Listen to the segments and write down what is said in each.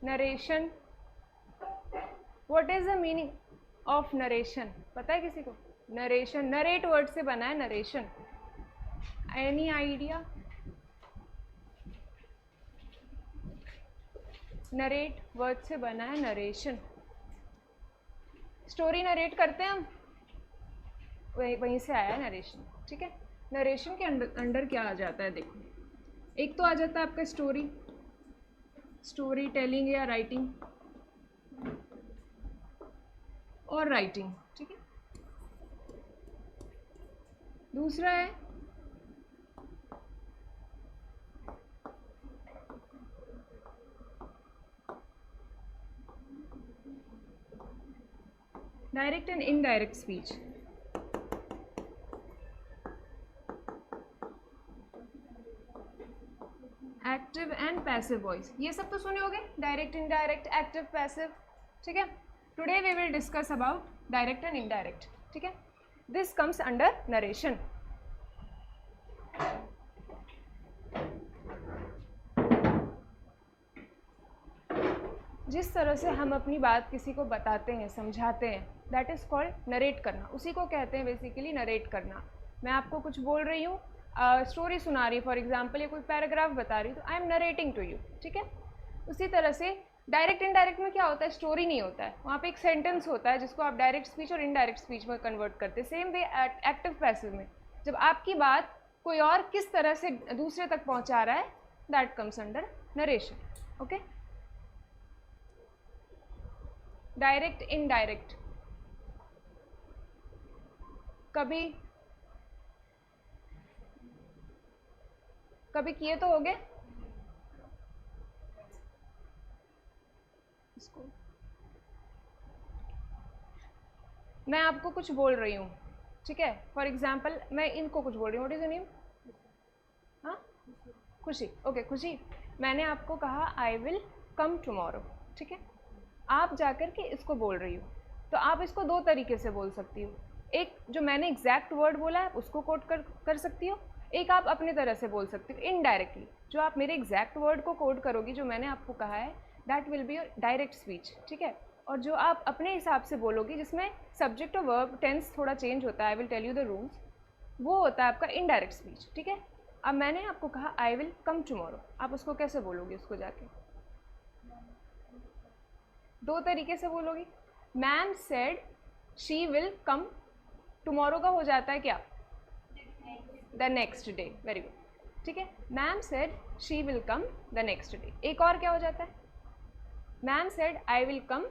Narration, what is the meaning of narration, पता है किसी को? नरेशन, नरेट वर्ड से बना है narration, any idea? Narrate word से बना है नरेशन, स्टोरी नरेट करते हैं हम, वहीं से आया है नरेशन, ठीक है। नरेशन के अंडर क्या आ जाता है देखो, एक तो आ जाता है आपका स्टोरी, स्टोरी टेलिंग या राइटिंग, और राइटिंग, ठीक है। दूसरा है direct and indirect speech. Active and passive voice, ये सब तो सुने होगे, डायरेक्ट, इनडायरेक्ट, एक्टिव, पैसिव, ठीक है। Today we will discuss about direct and indirect, ठीक है। This comes under narration. जिस तरह से हम अपनी बात किसी को बताते हैं, समझाते हैं, दैट इज़ कॉल्ड नरेट करना, उसी को कहते हैं बेसिकली नरेट करना। मैं आपको कुछ बोल रही हूँ, स्टोरी सुना रही, फॉर एग्जाम्पल या कोई पैराग्राफ बता रही हूँ, तो I am narrating to you, ठीक है। उसी तरह से डायरेक्ट इनडायरेक्ट में क्या होता है, स्टोरी नहीं होता है, वहाँ पे एक सेंटेंस होता है जिसको आप डायरेक्ट स्पीच और इनडायरेक्ट स्पीच में कन्वर्ट करते हैं। सेम वे एक्टिव पैसिव में जब आपकी बात कोई और किस तरह से दूसरे तक पहुँचा रहा है, that comes under narration, okay. Direct, indirect, कभी कभी किए तो होगे इसको। मैं आपको कुछ बोल रही हूँ, ठीक है, फॉर एग्जाम्पल मैं इनको कुछ बोल रही हूँ, व्हाट इज योर नेम? हाँ, खुशी, ओके खुशी, मैंने आपको कहा आई विल कम टुमारो, ठीक है। आप जाकर के इसको बोल रही हो, तो आप इसको दो तरीके से बोल सकती हो, एक जो मैंने एग्जैक्ट वर्ड बोला है उसको कोट कर सकती हो, एक आप अपने तरह से बोल सकती हो इनडायरेक्टली। जो आप मेरे एग्जैक्ट वर्ड को कोट करोगी, जो मैंने आपको कहा है, that will be your direct speech, ठीक है। और जो आप अपने हिसाब से बोलोगी, जिसमें सब्जेक्ट और वर्ब टेंस थोड़ा चेंज होता है, I will tell you the rules, वो होता है आपका इनडायरेक्ट स्पीच, ठीक है। अब मैंने आपको कहा आई विल कम टुमारो, आप उसको कैसे बोलोगे? उसको जाके दो तरीके से बोलोगी। Ma'am said she will come tomorrow का हो जाता है क्या? The next day, very good, ठीक है। Ma'am said she will come the next day. एक और क्या हो जाता है? Ma'am said I will come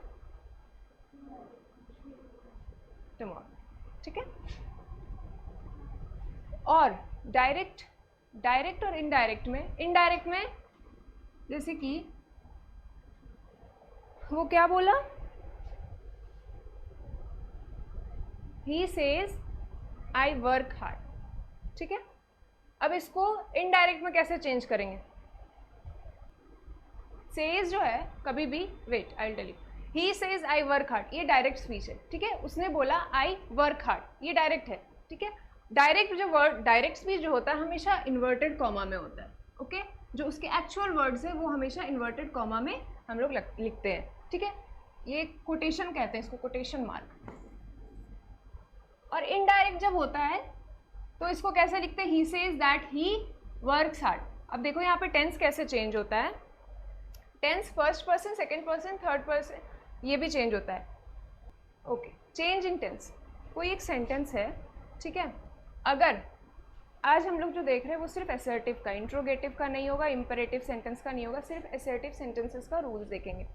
tomorrow, ठीक है। और डायरेक्ट और इनडायरेक्ट में जैसे कि वो क्या बोला, ही सेज आई वर्क हार्ड, ठीक है। अब इसको इनडायरेक्ट में कैसे चेंज करेंगे? सेज जो है कभी भी, wait I will tell you, he says I work hard, ये डायरेक्ट स्पीच है, ठीक है। उसने बोला आई वर्क हार्ड, ये डायरेक्ट है, ठीक है। डायरेक्ट जो वर्ड, डायरेक्ट स्पीच जो होता है हमेशा इन्वर्टेड कॉमा में होता है, ओके। जो उसके एक्चुअल वर्ड्स है वो हमेशा इन्वर्टेड कॉमा में हम लोग लिखते हैं, ठीक है। ये कोटेशन कहते हैं इसको, कोटेशन मार्क। और इनडायरेक्ट जब होता है तो इसको कैसे लिखते हैं? He says that he works hard. अब देखो यहाँ पे टेंस कैसे चेंज होता है, tense first person, second person, third person, ये भी चेंज होता है, ओके। चेंज इन टेंस, कोई एक सेंटेंस है, ठीक है। अगर आज हम लोग जो देख रहे हैं वो सिर्फ असर्टिव का, इंट्रोगेटिव का नहीं होगा, इंपेरेटिव सेंटेंस का नहीं होगा, सिर्फ असर्टिव सेंटेंसेस का रूल्स देखेंगे।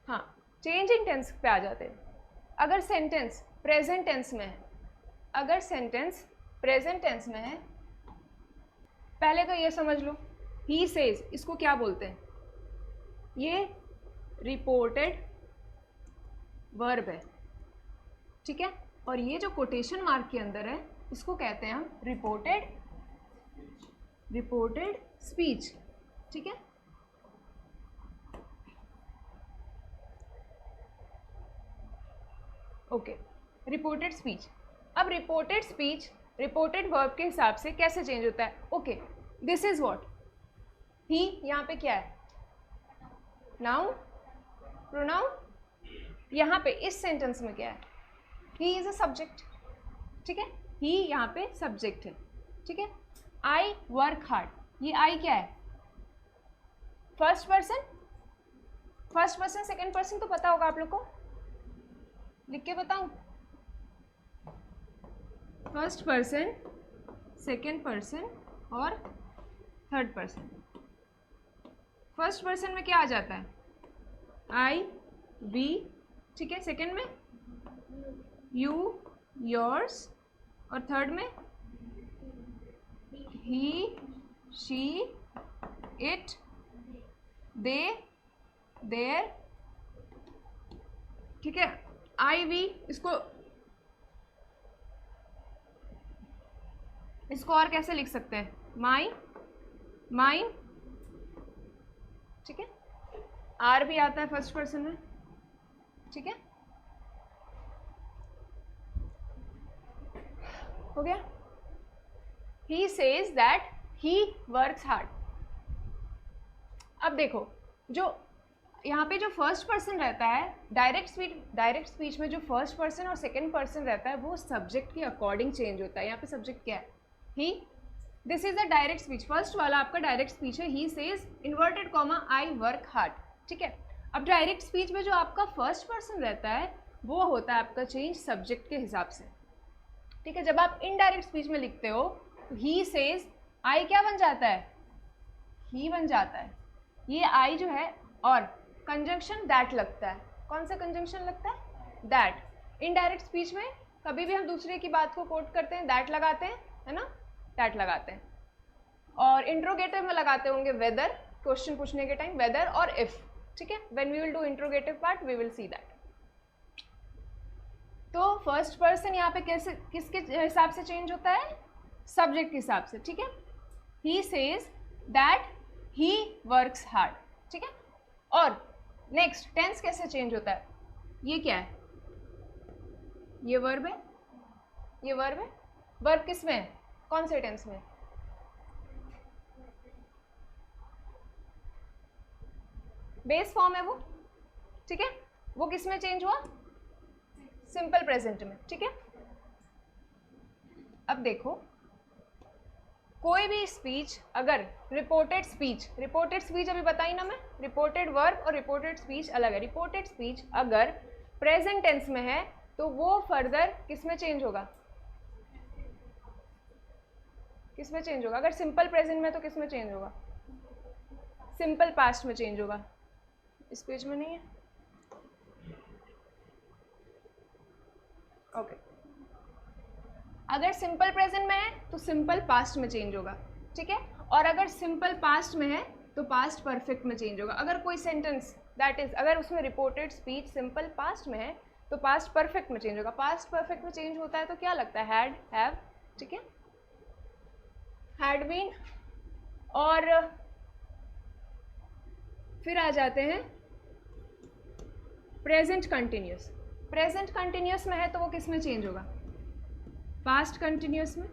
हाँ, चेंज इन टेंस पे आ जाते हैं। अगर सेंटेंस प्रेजेंट टेंस में है, अगर सेंटेंस प्रेजेंट टेंस में है, पहले तो ये समझ लो, ही सेज, इसको क्या बोलते हैं? ये रिपोर्टेड वर्ब है, ठीक है। और ये जो कोटेशन मार्क के अंदर है इसको कहते हैं हम रिपोर्टेड स्पीच, ठीक है। Okay, reported speech. अब रिपोर्टेड स्पीच रिपोर्टेड वर्ब के हिसाब से कैसे चेंज होता है? ओके, दिस इज व्हाट, ही यहाँ पे क्या है? Noun, pronoun. यहाँ पे इस सेंटेंस में क्या है, ही इज अ सब्जेक्ट, ठीक है, ही यहाँ पे सब्जेक्ट है, ठीक है। आई वर्क हार्ड, ये आई क्या है, first person, first person second person तो पता होगा आप लोग को, लिख के बताऊं, फर्स्ट पर्सन, सेकेंड पर्सन और थर्ड पर्सन। फर्स्ट पर्सन में क्या आ जाता है, आई, वी, ठीक है, सेकेंड में यू, योर्स, और थर्ड में ही, शी, इट, दे, देयर, ठीक है। आई, वी, इसको और कैसे लिख सकते हैं, माई, माइन, ठीक है। आर भी आता है फर्स्ट पर्सन में, ठीक है, हो गया। ही says that he works hard. अब देखो, जो यहाँ पे जो फर्स्ट पर्सन रहता है, डायरेक्ट स्पीच में जो फर्स्ट पर्सन और सेकेंड पर्सन रहता है वो सब्जेक्ट के अकॉर्डिंग चेंज होता है। यहाँ पे सब्जेक्ट क्या है, he, this is a direct speech, first वाला आपका डायरेक्ट स्पीच है, he says inverted comma I work hard, ठीक है। अब डायरेक्ट स्पीच में जो आपका फर्स्ट पर्सन रहता है वो होता है आपका चेंज सब्जेक्ट के हिसाब से, ठीक है। जब आप इनडायरेक्ट स्पीच में लिखते हो तो ही सेज, आई क्या बन जाता है, ही बन जाता है, ये आई जो है, और कंजंक्शन दैट लगता है, कौन सा कंजंक्शन लगता है, दैट। इनडायरेक्ट स्पीच में कभी भी हम दूसरे की बात को कोट करते हैं दैट लगाते हैं, है ना, दैट लगाते हैं। और इंट्रोगेटिव में लगाते होंगे वेदर, क्वेश्चन पूछने के टाइम वेदर और इफ, ठीक है। When we will do interrogative part we will see that. तो फर्स्ट पर्सन यहाँ पे कैसे, किसके हिसाब से चेंज होता है, सब्जेक्ट के हिसाब से, ठीक है। He says that he works hard, ठीक है। और नेक्स्ट टेंस कैसे चेंज होता है, ये क्या है, ये वर्ब है, ये वर्ब है, वर्ब किस में है, कौन से टेंस में, बेस फॉर्म है वो, ठीक है। वो किस में चेंज हुआ, सिंपल प्रेजेंट में, ठीक है। अब देखो, कोई भी स्पीच अगर रिपोर्टेड स्पीच अभी बताई ना मैं, रिपोर्टेड वर्ब और रिपोर्टेड स्पीच अलग है। रिपोर्टेड स्पीच अगर प्रेजेंट टेंस में है तो वो फर्दर किस में चेंज होगा, किस में चेंज होगा, अगर सिंपल प्रेजेंट में तो किस में चेंज होगा, सिंपल पास्ट में चेंज होगा। इस पेज में नहीं है, ओके। अगर सिंपल प्रेजेंट में है तो सिंपल पास्ट में चेंज होगा, ठीक है। और अगर सिंपल पास्ट में है तो पास्ट परफेक्ट में चेंज होगा। अगर कोई सेंटेंस दैट इज, अगर उसमें रिपोर्टेड स्पीच सिंपल पास्ट में है तो पास्ट परफेक्ट में चेंज होगा। पास्ट परफेक्ट में चेंज होता है तो क्या लगता है, हैड, हैव, ठीक है, हैड बीन। और फिर आ जाते हैं प्रेजेंट कंटिन्यूस। प्रेजेंट कंटिन्यूस में है तो वो किस में चेंज होगा, पास्ट कंटिन्यूस में।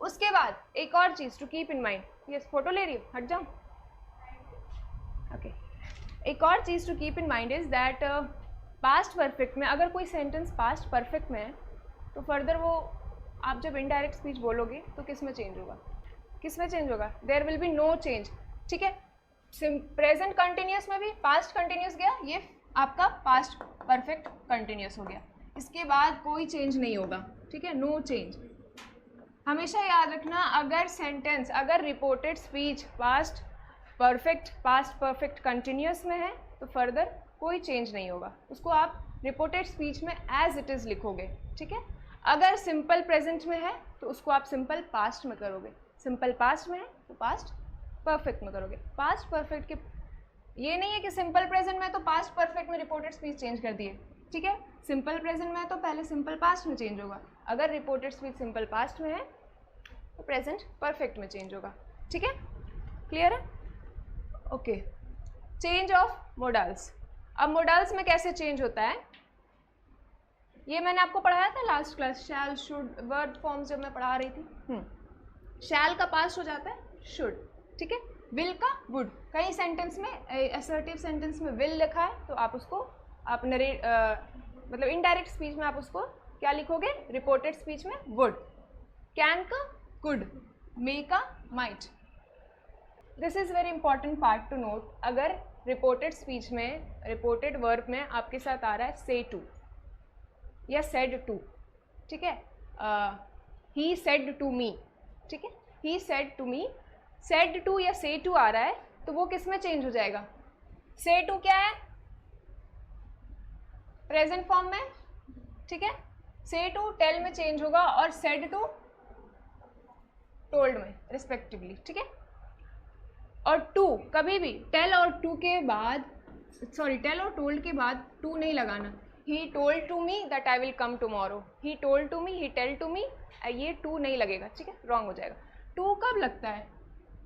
उसके बाद एक और चीज टू कीप इन माइंड, ये फोटो ले रही हो, हट जाओ, ओके। एक और चीज to keep in mind is that past perfect में अगर कोई सेंटेंस पास्ट परफेक्ट में है तो फर्दर वो आप जब इनडायरेक्ट स्पीच बोलोगे तो किस में चेंज होगा, किस में चेंज होगा, there will be no change, ठीक है। प्रेजेंट कंटिन्यूस में भी पास्ट कंटिन्यूस गया, ये आपका पास्ट परफेक्ट कंटिन्यूस हो गया, इसके बाद कोई चेंज नहीं होगा, ठीक है, नो चेंज। हमेशा याद रखना, अगर सेंटेंस, अगर reported speech past perfect continuous में है तो फर्दर कोई चेंज नहीं होगा, उसको आप रिपोर्टेड स्पीच में एज इट इज़ लिखोगे, ठीक है। अगर सिंपल प्रेजेंट में है तो उसको आप सिंपल पास्ट में करोगे, सिंपल पास्ट में है तो पास्ट परफेक्ट में करोगे। पास्ट परफेक्ट के ये नहीं है कि सिंपल प्रेजेंट में तो पास्ट परफेक्ट में रिपोर्टेड स्पीच चेंज कर दिए, ठीक है। सिंपल प्रेजेंट में तो पहले सिंपल पास्ट में चेंज होगा, अगर रिपोर्टेड स्पीच सिंपल पास्ट में है तो प्रेजेंट परफेक्ट में चेंज होगा, ठीक है, क्लियर है, ओके। Change of modals. अब मोडाल्स में कैसे चेंज होता है, ये मैंने आपको पढ़ाया था last class, shall, should, verb forms जब मैं पढ़ा रही थी। शैल का पास्ट हो जाता है शुड, ठीक है। विल का वुड, कई सेंटेंस में असर्टिव सेंटेंस में विल लिखा है तो आप उसको आप मतलब इनडायरेक्ट स्पीच में आप उसको क्या लिखोगे, रिपोर्टेड स्पीच में वुड। कैन का कुड, मे का might. This is very important part two note. अगर रिपोर्टेड स्पीच में रिपोर्टेड वर्ब में आपके साथ आ रहा है से टू या सेड टू, ठीक है, ही सेड टू मी, ठीक है, he said to me, said to या से टू आ रहा है तो वो किस में चेंज हो जाएगा, से टू क्या है, प्रेजेंट फॉर्म में, ठीक है, से टू टेल में चेंज होगा और सेड टू टोल्ड में रिस्पेक्टिवली, ठीक है। और टू कभी भी टेल और टू के बाद, सॉरी टेल और टोल्ड के बाद टू नहीं लगाना। He told to me that I will come tomorrow, he told to me, he tell to me, ये टू नहीं लगेगा, ठीक है, रॉन्ग हो जाएगा। टू कब लगता है,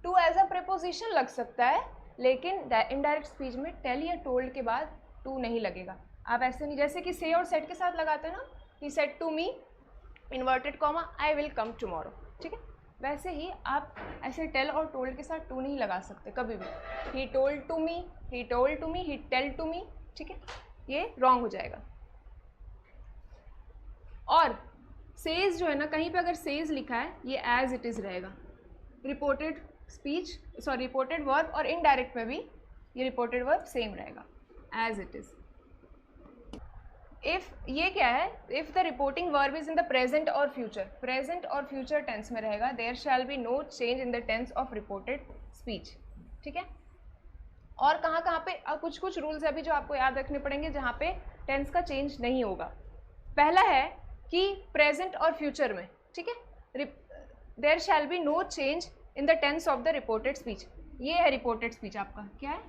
टू एज अ प्रीपोजिशन लग सकता है, लेकिन इनडायरेक्ट स्पीच में टेल या टोल्ड के बाद टू नहीं लगेगा। आप ऐसे नहीं, जैसे कि से और सेट के साथ लगाते हैं ना, he said to me inverted comma I will come tomorrow, ठीक है, वैसे ही आप ऐसे टेल और टोल्ड के साथ टू नहीं लगा सकते कभी भी। He told to me, he told to me, he tell to me, ठीक है, ये रॉन्ग हो जाएगा। और सेज जो है ना, कहीं पे अगर सेज लिखा है ये एज इट इज़ रहेगा, reported speech sorry reported verb और इनडायरेक्ट में भी ये रिपोर्टेड वर्ब सेम रहेगा, एज इट इज़। इफ ये क्या है, if the reporting verb is in the present और फ्यूचर, प्रेजेंट और फ्यूचर टेंस में रहेगा, there shall be no change in the tense of reported speech, ठीक है। और कहाँ कहाँ पे कुछ कुछ रूल्स अभी जो आपको याद रखने पड़ेंगे जहाँ पे टेंस का चेंज नहीं होगा। पहला है कि प्रेजेंट और फ्यूचर में, ठीक है, there shall be no change in the tense of the reported speech. ये है रिपोर्टेड स्पीच आपका, क्या है,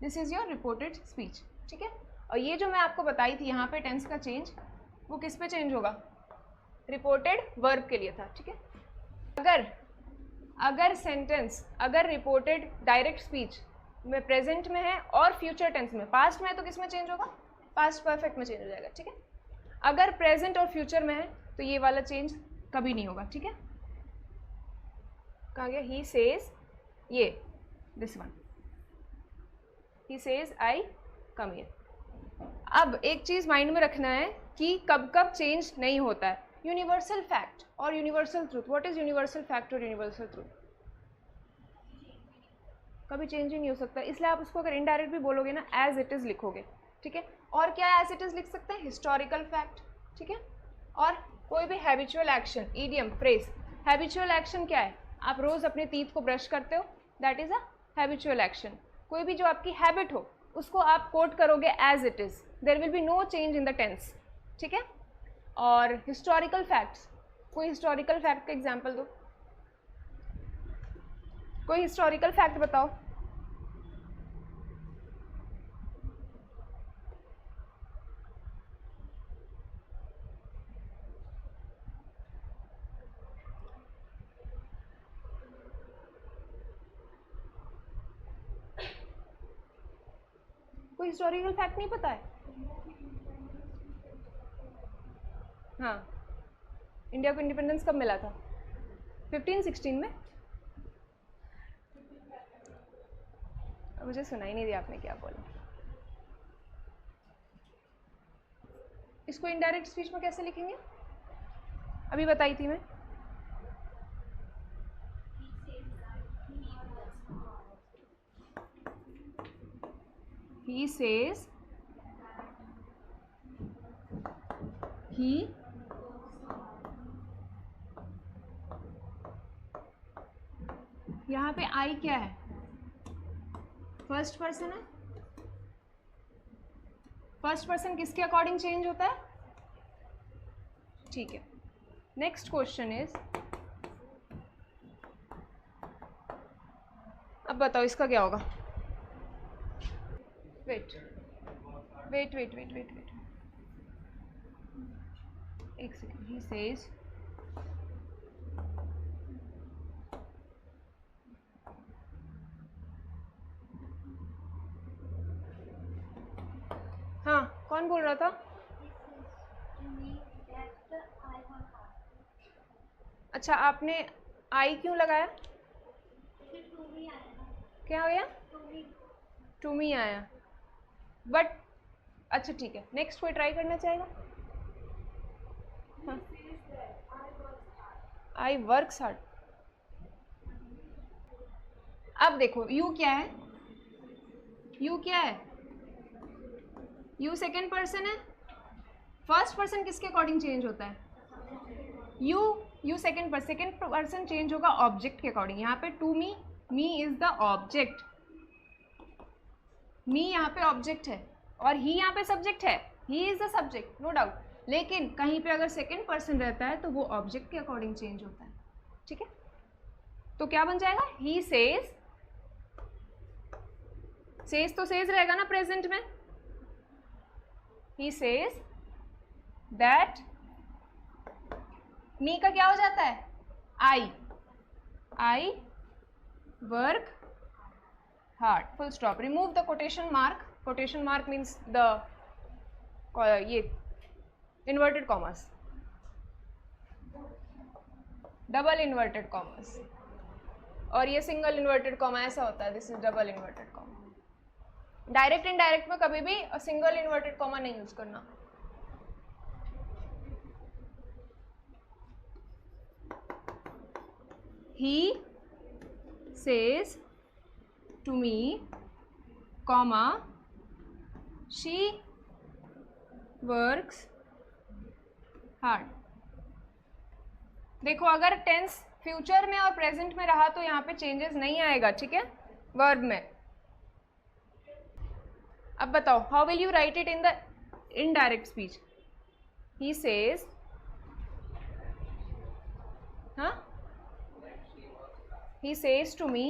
this is your reported speech, ठीक है। और ये जो मैं आपको बताई थी यहाँ पे टेंस का चेंज, वो किस पे चेंज होगा, रिपोर्टेड वर्ब के लिए था, ठीक है। अगर सेंटेंस अगर रिपोर्टेड डायरेक्ट स्पीच में प्रेजेंट में है और फ्यूचर टेंस में, पास्ट में है तो किस में चेंज होगा, पास्ट परफेक्ट में चेंज हो जाएगा, ठीक है। अगर प्रेजेंट और फ्यूचर में है तो ये वाला चेंज कभी नहीं होगा, ठीक है। कहाँ गया, ही सेज, ये this one, he says I come here. अब एक चीज़ माइंड में रखना है कि कब कब चेंज नहीं होता है, यूनिवर्सल फैक्ट और universal truth. What is universal fact और यूनिवर्सल ट्रूथ, कभी चेंज ही नहीं हो सकता, इसलिए आप उसको अगर इनडायरेक्ट भी बोलोगे ना एज इट इज़ लिखोगे, ठीक है। और क्या एज इट इज़ लिख सकते हैं, हिस्टोरिकल फैक्ट, ठीक है। और कोई भी habitual action, idiom, phrase. Habitual action क्या है, आप रोज़ अपने टीथ को ब्रश करते हो, that is a habitual action. कोई भी जो आपकी हैबिट हो उसको आप कोट करोगे as it is, there will be no change in the tense, ठीक है। और हिस्टोरिकल फैक्ट्स, कोई हिस्टोरिकल फैक्ट का एग्जांपल दो, कोई हिस्टोरिकल फैक्ट बताओ। कोई हिस्टोरिकल फैक्ट नहीं पता है, हाँ, इंडिया को इंडिपेंडेंस कब मिला था, 1516 में। मुझे सुनाई नहीं दिया आपने क्या बोला। इसको इनडायरेक्ट स्पीच में कैसे लिखेंगे, अभी बताई थी मैं। He says he यहाँ पे आई क्या है, फर्स्ट पर्सन है, फर्स्ट पर्सन किसके अकॉर्डिंग चेंज होता है, ठीक है। नेक्स्ट क्वेश्चन इज, अब बताओ इसका क्या होगा, wait wait wait wait wait wait एक सेकेंड, ही सेज हाँ, कौन बोल रहा था, अच्छा आपने आई क्यों लगाया, क्या हो गया? टू मी आया, बट अच्छा ठीक है, नेक्स्ट कोई ट्राई करना चाहेगा? हाँ, आई वर्क हार्ड। अब देखो यू क्या है, यू क्या है, यू सेकेंड पर्सन है, फर्स्ट पर्सन किसके अकॉर्डिंग चेंज होता है? यू सेकेंड पर्सन चेंज होगा ऑब्जेक्ट के अकॉर्डिंग। यहाँ पे to me, me is the object, me यहाँ पे ऑब्जेक्ट है और ही यहाँ पे सब्जेक्ट है, he is the subject no doubt. लेकिन कहीं पे अगर सेकेंड पर्सन रहता है तो वो ऑब्जेक्ट के अकॉर्डिंग चेंज होता है, ठीक है? तो क्या बन जाएगा? ही सेज, सेज तो सेज रहेगा ना प्रेजेंट में, ही सेज दैट, मी का क्या हो जाता है? I work hard, full stop. Remove the quotation mark, quotation mark means the ये inverted commas, double inverted commas, और ये सिंगल इन्वर्टेड कॉमा ऐसा होता है, this is double inverted comma. Direct indirect में कभी भी सिंगल इन्वर्टेड कॉमा नहीं यूज करना। He says to me, comma, she works hard। देखो अगर टेंस फ्यूचर में और प्रेजेंट में रहा तो यहाँ पे चेंजेस नहीं आएगा, ठीक है, वर्ब में। अब बताओ, how will you write it in the indirect speech? He says, हाँ, he says to me,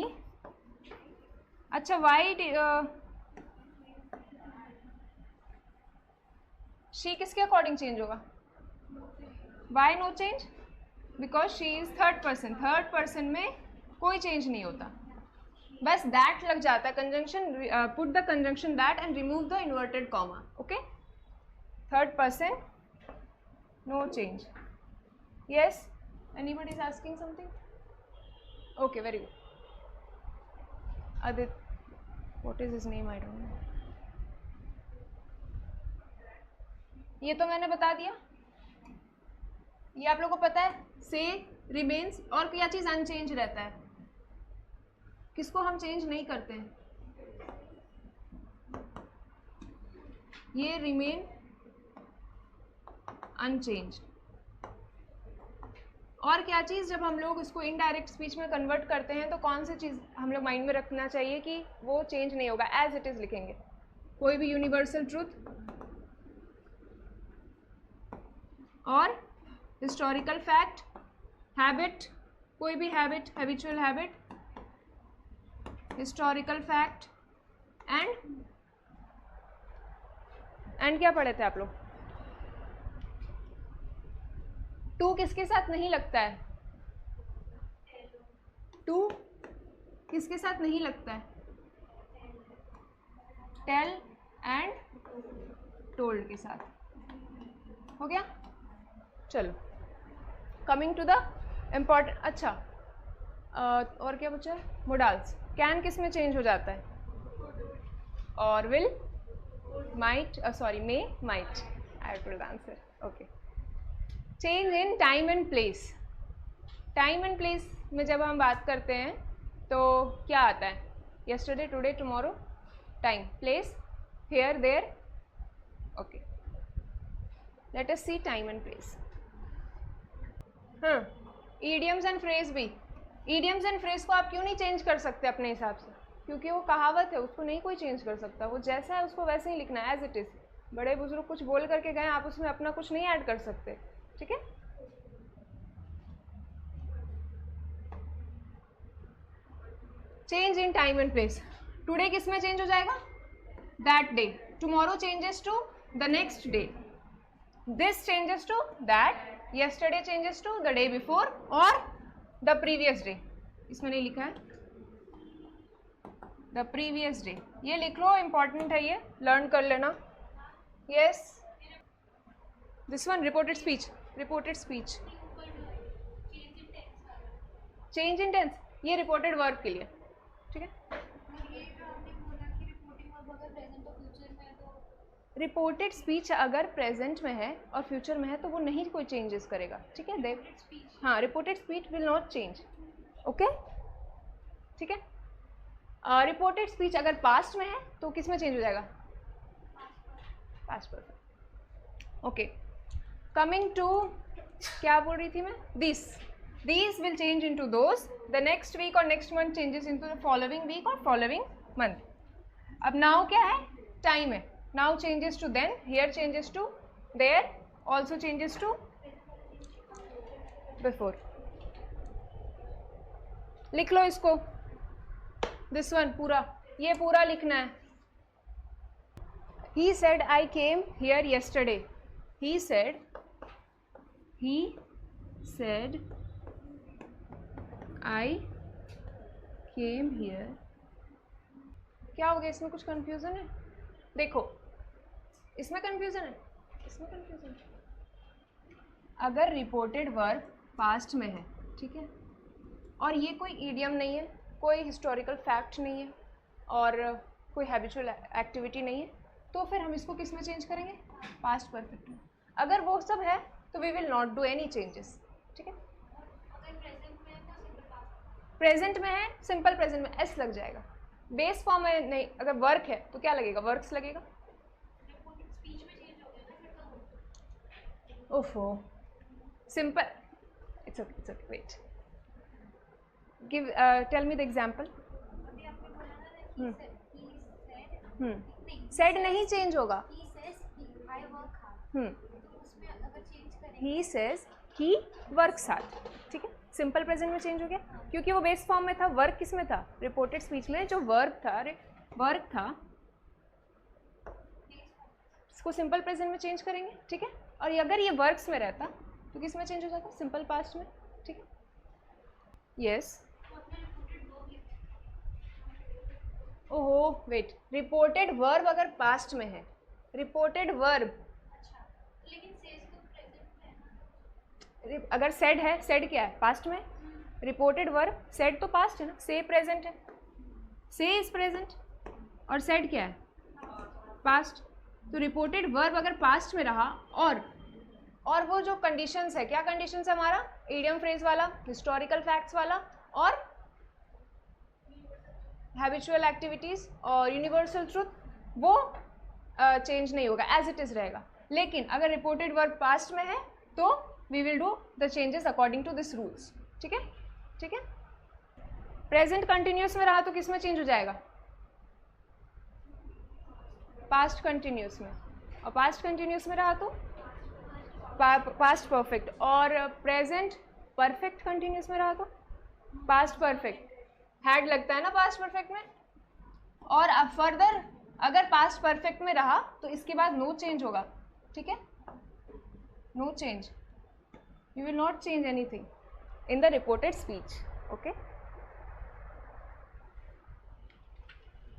अच्छा वाई she किसके अकॉर्डिंग चेंज होगा? Why no change? Because she is third person, third person में कोई चेंज नहीं होता, बस दैट लग जाता है, conjunction, put the conjunction that and remove the inverted comma, okay? Third person, no change. Yes, anybody is asking something? Okay, very good. Adit, what is his name? I don't know. ये तो मैंने बता दिया, ये आप लोगों को पता है। से, रिमेन्स, और क्या चीज़ अनचेंज रहता है? किसको हम चेंज नहीं करते हैं? ये रिमेन अनचेंज। और क्या चीज़, जब हम लोग इसको इनडायरेक्ट स्पीच में कन्वर्ट करते हैं तो कौन सी चीज़ हम लोग माइंड में रखना चाहिए कि वो चेंज नहीं होगा, एज इट इज़ लिखेंगे। कोई भी यूनिवर्सल ट्रूथ और हिस्टोरिकल फैक्ट, हैबिट, कोई भी habit, habitual habit, historical fact, and क्या पढ़े थे आप लोग? टू किसके साथ नहीं लगता है? टू किसके साथ नहीं लगता है? टेल एंड टोल्ड के साथ। हो गया? चलो, कमिंग टू द इम्पॉर्टेंट, अच्छा और क्या बचा? मोडाल्स। कैन किस में चेंज हो जाता है? और will, might, sorry, may, might. I have to answer, okay. Change in time and place. Time and place में जब हम बात करते हैं तो क्या आता है? yesterday, today, tomorrow, time, place, here, there, okay. Let us see time and place. हाँ, idioms and phrase भी। idioms and phrase को आप क्यों नहीं चेंज कर सकते अपने हिसाब से? क्योंकि वो कहावत है, उसको नहीं कोई चेंज कर सकता, वो जैसा है उसको वैसे ही लिखना है, एज इट इज़। बड़े बुजुर्ग कुछ बोल करके गए, आप उसमें अपना कुछ नहीं ऐड कर सकते, ठीक है? Change in time and place. Today किस में चेंज हो जाएगा? That day. Tomorrow changes to the next day. This changes to that. yesterday changes to the day before और the previous day। इसमें नहीं लिखा है, the previous day। ये लिख लो, important है, ये लर्न कर लेना। yes, this one reported speech, reported speech। change in tense, ये reported verb के लिए, ठीक है? रिपोर्टेड स्पीच अगर प्रेजेंट में है और फ्यूचर में है तो वो नहीं कोई चेंजेस करेगा, ठीक है। देख, हाँ, reported speech will not change, okay, ठीक है। रिपोर्टेड स्पीच अगर पास्ट में है तो किस में चेंज हो जाएगा? Past perfect, okay. Coming to, क्या बोल रही थी मैं? these will change into those, the next week or next month changes into the following week or following month. अब now क्या है? टाइम है। now changes to then, here changes to there, also changes to before. लिख लो इसको, this one पूरा, ये पूरा लिखना है। he said I came here yesterday. he said I came here. क्या हो गया इसमें? कुछ कंफ्यूजन है? देखो, इसमें कंफ्यूजन है, इसमें कंफ्यूजन है। अगर रिपोर्टेड वर्ब पास्ट में है, ठीक है, और ये कोई इडियम नहीं है, कोई हिस्टोरिकल फैक्ट नहीं है और कोई हैबिचुअल एक्टिविटी नहीं है, तो फिर हम इसको किस में चेंज करेंगे? पास्ट परफेक्ट में। अगर वो सब है तो we will not do any changes, ठीक है। प्रेजेंट में है, सिंपल प्रेजेंट में एस लग जाएगा। बेस फॉर्म में नहीं, अगर वर्क है तो क्या लगेगा? वर्क्स लगेगा। ओफो, simple, it's okay, wait, give, tell me the example. Said नहीं चेंज होगा। He says he works hard, ठीक है, सिंपल प्रेजेंट में चेंज हो गया क्योंकि वो बेस फॉर्म में था। वर्क किस में था? रिपोर्टेड स्पीच में जो वर्ब था, वर्क था, इसको सिंपल प्रेजेंट में चेंज करेंगे, ठीक है। और अगर ये वर्क्स में रहता तो किस में चेंज हो जाता? सिंपल पास्ट में, ठीक है। यस, ओहो वेट, रिपोर्टेड वर्ब अगर पास्ट में है, रिपोर्टेड वर्ब, अगर सेड है, सेड क्या है? पास्ट में। रिपोर्टेड वर्ब, सेड तो पास्ट है ना, से प्रेजेंट है, से इज प्रेजेंट, और सेड क्या है? पास्ट। तो रिपोर्टेड वर्ब अगर पास्ट में रहा और वो जो कंडीशंस है, क्या कंडीशंस है हमारा? इडियम फ्रेज वाला, हिस्टोरिकल फैक्ट्स वाला और हैबिचुअल एक्टिविटीज और यूनिवर्सल ट्रुथ, वो चेंज नहीं होगा, एज इट इज रहेगा। लेकिन अगर रिपोर्टेड वर्ब पास्ट में है तो we will do the changes according to this rules, ठीक है, ठीक है। प्रेजेंट कंटिन्यूस में रहा तो किस में चेंज हो जाएगा? पास्ट कंटिन्यूस में, और पास्ट कंटिन्यूस में रहा तो पास्ट परफेक्ट, और प्रेजेंट परफेक्ट कंटिन्यूस में रहा तो पास्ट परफेक्ट। हैड लगता है ना पास्ट परफेक्ट में। और अब फर्दर अगर पास्ट परफेक्ट में रहा तो इसके बाद नो चेंज होगा, ठीक है, no change, you will not change anything in the reported speech, okay।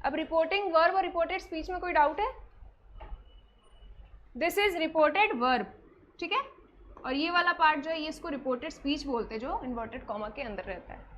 अब रिपोर्टिंग वर्ब और रिपोर्टेड स्पीच में कोई डाउट है? दिस इज रिपोर्टेड वर्ब, ठीक है, और ये वाला पार्ट जो है ये इसको रिपोर्टेड स्पीच बोलते हैं, जो इन्वर्टेड कॉमा के अंदर रहता है।